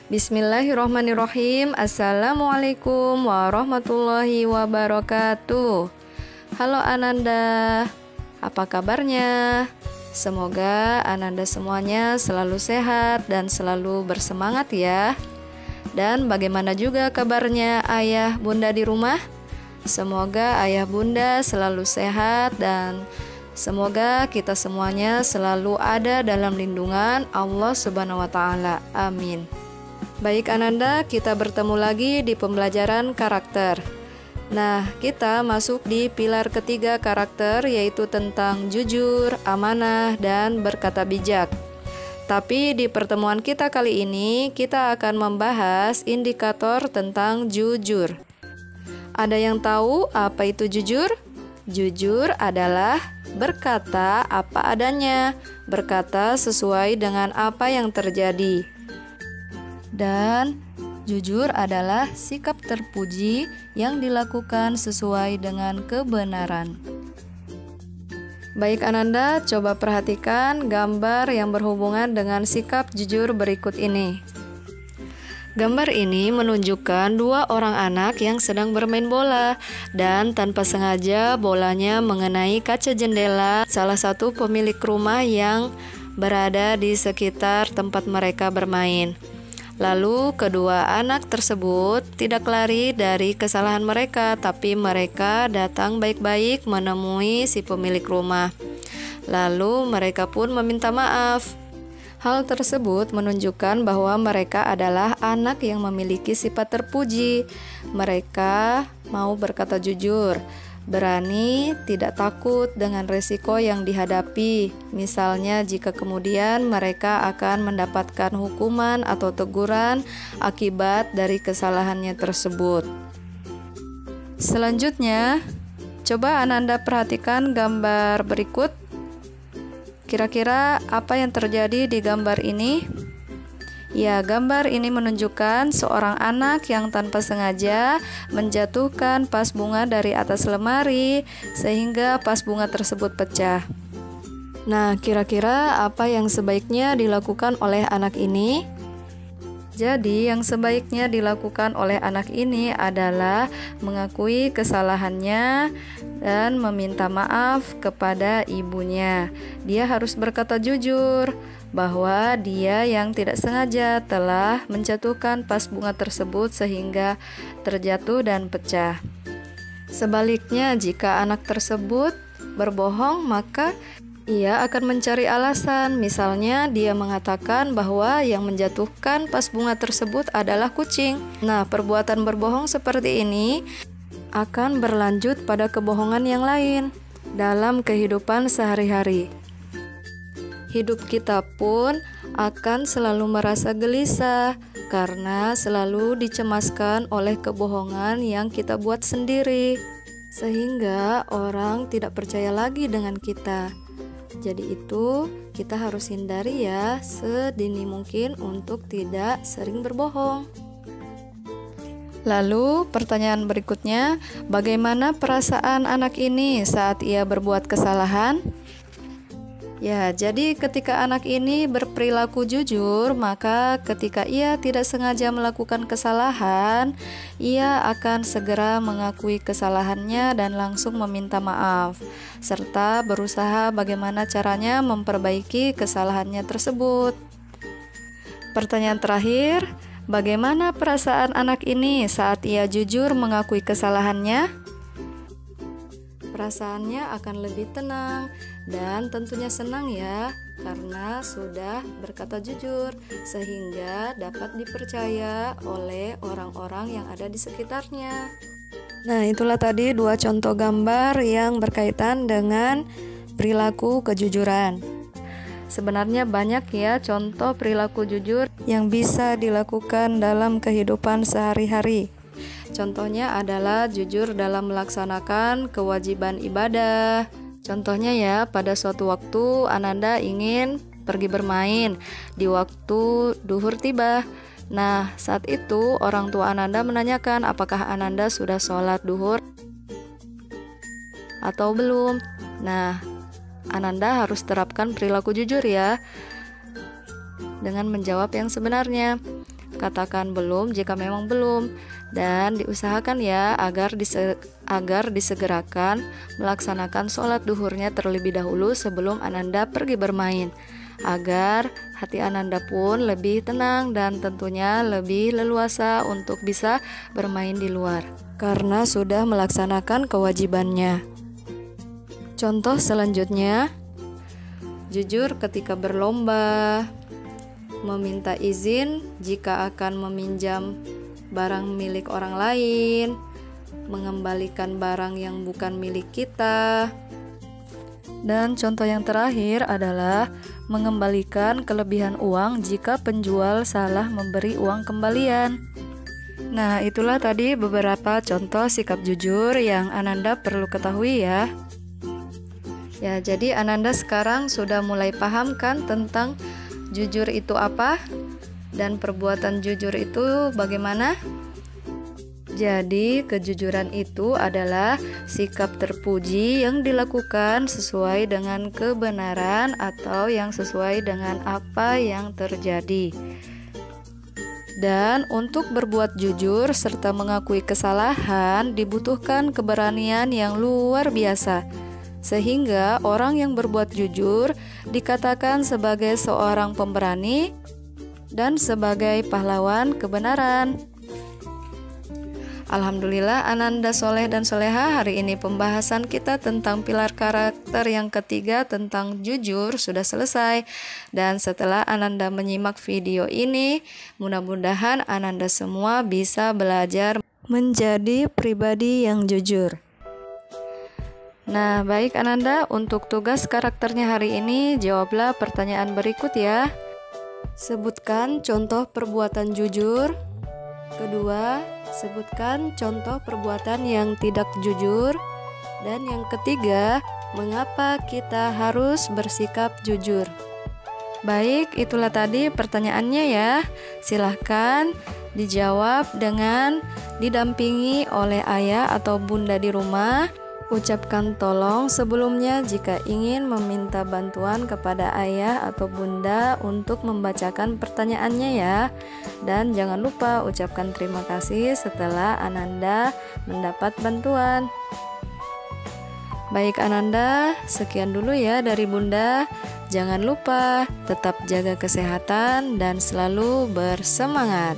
Bismillahirrohmanirrohim. Assalamualaikum warahmatullahi wabarakatuh. Halo Ananda, apa kabarnya? Semoga Ananda semuanya selalu sehat dan selalu bersemangat ya. Dan bagaimana juga kabarnya ayah bunda di rumah? Semoga ayah bunda selalu sehat dan semoga kita semuanya selalu ada dalam lindungan Allah Subhanahu wa Ta'ala. Amin. Baik Ananda, kita bertemu lagi di pembelajaran karakter. Nah, kita masuk di pilar ketiga karakter, yaitu tentang jujur, amanah, dan berkata bijak. Tapi di pertemuan kita kali ini, kita akan membahas indikator tentang jujur. Ada yang tahu apa itu jujur? Jujur adalah berkata apa adanya, berkata sesuai dengan apa yang terjadi. Dan jujur adalah sikap terpuji yang dilakukan sesuai dengan kebenaran. Baik Ananda, coba perhatikan gambar yang berhubungan dengan sikap jujur berikut ini. Gambar ini menunjukkan dua orang anak yang sedang bermain bola dan tanpa sengaja bolanya mengenai kaca jendela salah satu pemilik rumah yang berada di sekitar tempat mereka bermain. Lalu kedua anak tersebut tidak lari dari kesalahan mereka, tapi mereka datang baik-baik menemui si pemilik rumah. Lalu mereka pun meminta maaf. Hal tersebut menunjukkan bahwa mereka adalah anak yang memiliki sifat terpuji. Mereka mau berkata jujur, berani, tidak takut dengan resiko yang dihadapi. Misalnya jika kemudian mereka akan mendapatkan hukuman atau teguran akibat dari kesalahannya tersebut. Selanjutnya, coba Ananda perhatikan gambar berikut. Kira-kira apa yang terjadi di gambar ini? Ya, gambar ini menunjukkan seorang anak yang tanpa sengaja menjatuhkan vas bunga dari atas lemari sehingga vas bunga tersebut pecah. Nah, kira-kira apa yang sebaiknya dilakukan oleh anak ini? Jadi, yang sebaiknya dilakukan oleh anak ini adalah mengakui kesalahannya dan meminta maaf kepada ibunya. Dia harus berkata jujur bahwa dia yang tidak sengaja telah menjatuhkan vas bunga tersebut sehingga terjatuh dan pecah. Sebaliknya, jika anak tersebut berbohong, maka ia akan mencari alasan. Misalnya dia mengatakan bahwa yang menjatuhkan vas bunga tersebut adalah kucing. Nah, perbuatan berbohong seperti ini akan berlanjut pada kebohongan yang lain dalam kehidupan sehari-hari. Hidup kita pun akan selalu merasa gelisah karena selalu dicemaskan oleh kebohongan yang kita buat sendiri, sehingga orang tidak percaya lagi dengan kita. Jadi itu kita harus hindari ya sedini mungkin untuk tidak sering berbohong. Lalu pertanyaan berikutnya, bagaimana perasaan anak ini saat ia berbuat kesalahan? Ya, jadi ketika anak ini berperilaku jujur, maka ketika ia tidak sengaja melakukan kesalahan, ia akan segera mengakui kesalahannya dan langsung meminta maaf, serta berusaha bagaimana caranya memperbaiki kesalahannya tersebut. Pertanyaan terakhir, bagaimana perasaan anak ini saat ia jujur mengakui kesalahannya? Perasaannya akan lebih tenang dan tentunya senang ya, karena sudah berkata jujur sehingga dapat dipercaya oleh orang-orang yang ada di sekitarnya. Nah, itulah tadi dua contoh gambar yang berkaitan dengan perilaku kejujuran. Sebenarnya banyak ya contoh perilaku jujur yang bisa dilakukan dalam kehidupan sehari-hari. Contohnya adalah jujur dalam melaksanakan kewajiban ibadah. Contohnya ya, pada suatu waktu Ananda ingin pergi bermain di waktu duhur tiba. Nah, saat itu orang tua Ananda menanyakan apakah Ananda sudah sholat duhur atau belum. Nah, Ananda harus terapkan perilaku jujur ya, dengan menjawab yang sebenarnya. katakan belum jika memang belum, dan diusahakan ya agar disegerakan melaksanakan sholat duhurnya terlebih dahulu sebelum Ananda pergi bermain, agar hati Ananda pun lebih tenang dan tentunya lebih leluasa untuk bisa bermain di luar karena sudah melaksanakan kewajibannya. Contoh selanjutnya, jujur ketika berlomba, meminta izin jika akan meminjam barang milik orang lain, mengembalikan barang yang bukan milik kita. Dan contoh yang terakhir adalah mengembalikan kelebihan uang jika penjual salah memberi uang kembalian. Nah, itulah tadi beberapa contoh sikap jujur yang Ananda perlu ketahui ya. Ya, jadi Ananda sekarang sudah mulai paham kan tentang jujur itu apa dan perbuatan jujur itu bagaimana? Jadi, kejujuran itu adalah sikap terpuji yang dilakukan sesuai dengan kebenaran atau yang sesuai dengan apa yang terjadi. Dan untuk berbuat jujur serta mengakui kesalahan dibutuhkan keberanian yang luar biasa. Sehingga orang yang berbuat jujur dikatakan sebagai seorang pemberani dan sebagai pahlawan kebenaran. Alhamdulillah Ananda soleh dan soleha, hari ini pembahasan kita tentang pilar karakter yang ketiga tentang jujur sudah selesai. Dan setelah Ananda menyimak video ini, mudah-mudahan Ananda semua bisa belajar menjadi pribadi yang jujur. Nah, baik Ananda, untuk tugas karakternya hari ini, jawablah pertanyaan berikut ya. Sebutkan contoh perbuatan jujur. Kedua, sebutkan contoh perbuatan yang tidak jujur. Dan yang ketiga, mengapa kita harus bersikap jujur. Baik, itulah tadi pertanyaannya ya. Silahkan dijawab dengan didampingi oleh ayah atau bunda di rumah. Ucapkan tolong sebelumnya jika ingin meminta bantuan kepada ayah atau bunda untuk membacakan pertanyaannya ya. Dan jangan lupa ucapkan terima kasih setelah Ananda mendapat bantuan. Baik Ananda, sekian dulu ya dari bunda. Jangan lupa tetap jaga kesehatan dan selalu bersemangat.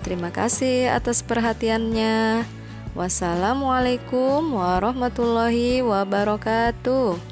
Terima kasih atas perhatiannya. Wassalamualaikum warahmatullahi wabarakatuh.